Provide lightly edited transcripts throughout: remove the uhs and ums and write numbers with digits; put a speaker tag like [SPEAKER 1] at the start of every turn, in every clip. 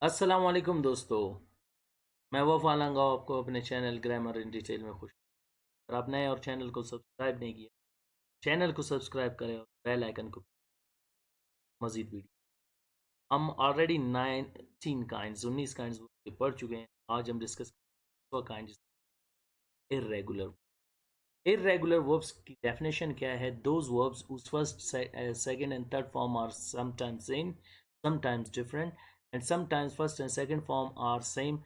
[SPEAKER 1] अस्सलाम वालेकुम दोस्तों। मैं वफ़ा लाऊंगा आपको अपने चैनल ग्रामर इन डिटेल में खुश। अगर आप नए और चैनल को सब्सक्राइब नहीं किया, चैनल को सब्सक्राइब करें और बेल आइकन को मज़ीद वीडियो। हम ऑलरेडी 19 काइंड्स 19 काइंड्स पढ़ चुके हैं। आज हम discuss kind irregular. Irregular verbs की डेफिनेशन क्या है? Those verbs whose first, second and third form are sometimes same, sometimes different, and sometimes first and second form are same,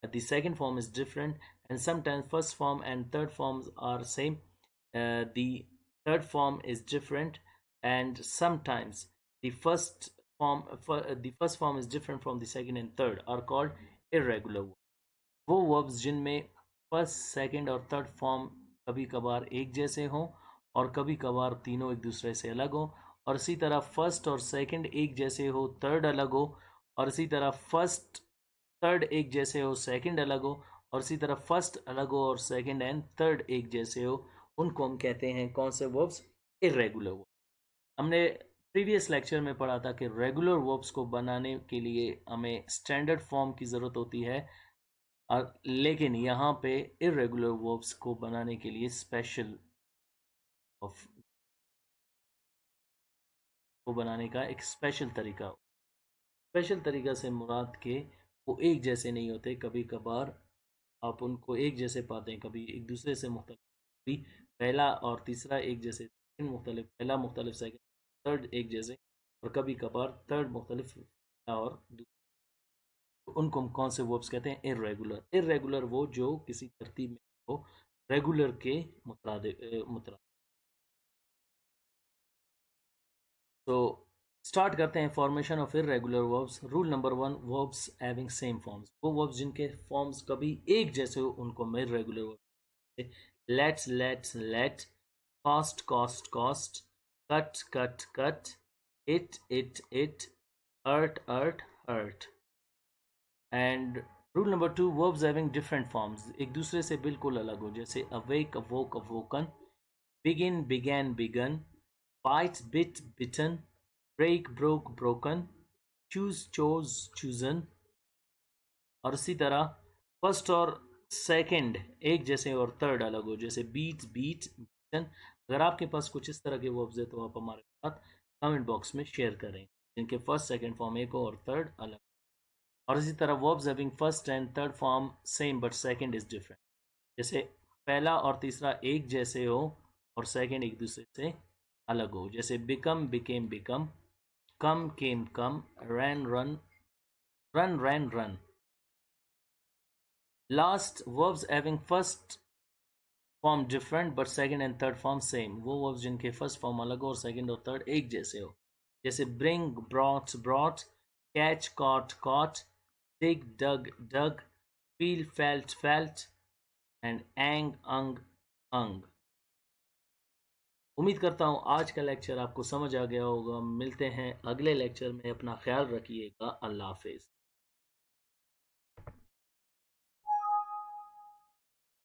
[SPEAKER 1] the second form is different, and sometimes first form and third forms are same, the third form is different, and sometimes the first form is different from the second and third are called irregular verbs. वो verbs जिनमें first second और third form कभी कभार एक जैसे हों और कभी कभार तीनों एक दूसरे से अलग हो, और इसी तरह फर्स्ट और सेकंड एक जैसे हो, थर्ड अलग हो, और इसी तरह फर्स्ट थर्ड एक जैसे हो, सेकंड अलग हो, और इसी तरह फर्स्ट अलग हो और सेकंड एंड थर्ड एक जैसे हो, उनको हम कहते हैं कौन से वर्ब्स? Irregular verb. हमने प्रीवियस लेक्चर में पढ़ा था कि रेगुलर वर्ब्स को बनाने के लिए हमें स्टैंडर्ड फॉर्म की ज़रूरत होती है, लेकिन यहाँ पे इरेगुलर वर्ब्स को बनाने के लिए स्पेशल ऑफ को बनाने का एक स्पेशल तरीका से मुराद के वो एक जैसे नहीं होते। कभी कभार आप उनको एक जैसे पाते हैं, कभी एक दूसरे से मुख्तलिफ, कभी पहला और तीसरा एक जैसे, सेकंड मुख्तलिफ, पहला मुख्तलिफ, सेकंड थर्ड एक जैसे, और कभी कभार थर्ड मुख्तलिफ और उनको हम कौन से वर्ब्स कहते हैं? इर्रेगुलर। इर्रेगुलर वो जो किसी तरतीब में हो, रेगुलर के मुतरा। तो स्टार्ट करते हैं formation of irregular verbs. Rule number 1, verbs having same forms. वो वर्ब्स जिनके फॉर्म्स कभी एक जैसे हो उनको हम irregular verb. Let's let, cost cost cost, cut cut cut, it hurt hurt. And rule number 2, verbs having different forms, एक दूसरे से बिल्कुल अलग हो, जैसे awake awoke awoken, begin began begun, bite bit bitten, break broke broken, choose chose chosen, और इसी तरह फर्स्ट और सेकंड एक जैसे और थर्ड अलग हो, जैसे बीट बीट बीटन। अगर आपके पास कुछ इस तरह के वर्ब्स है तो आप हमारे साथ कमेंट बॉक्स में शेयर करें जिनके फर्स्ट सेकंड फॉर्म एक हो और थर्ड अलग। और इसी तरह verbs having first and third form same but second is different, जैसे पहला और तीसरा एक जैसे हो और सेकंड एक दूसरे से अलग हो, जैसे become became become, come came come, rain run, run rain run. Last, verbs having first form different but second and third form same, वो वर्ब्स जिनके फर्स्ट फॉर्म अलग हो और सेकंड और थर्ड एक जैसे हो, जैसे bring brought brought, catch caught caught, dig dug dug, feel felt felt, and hang hung hung. उम्मीद करता हूँ आज का लेक्चर आपको समझ आ गया होगा। मिलते हैं अगले लेक्चर में, अपना ख्याल रखिएगा। अल्लाह हाफिज़।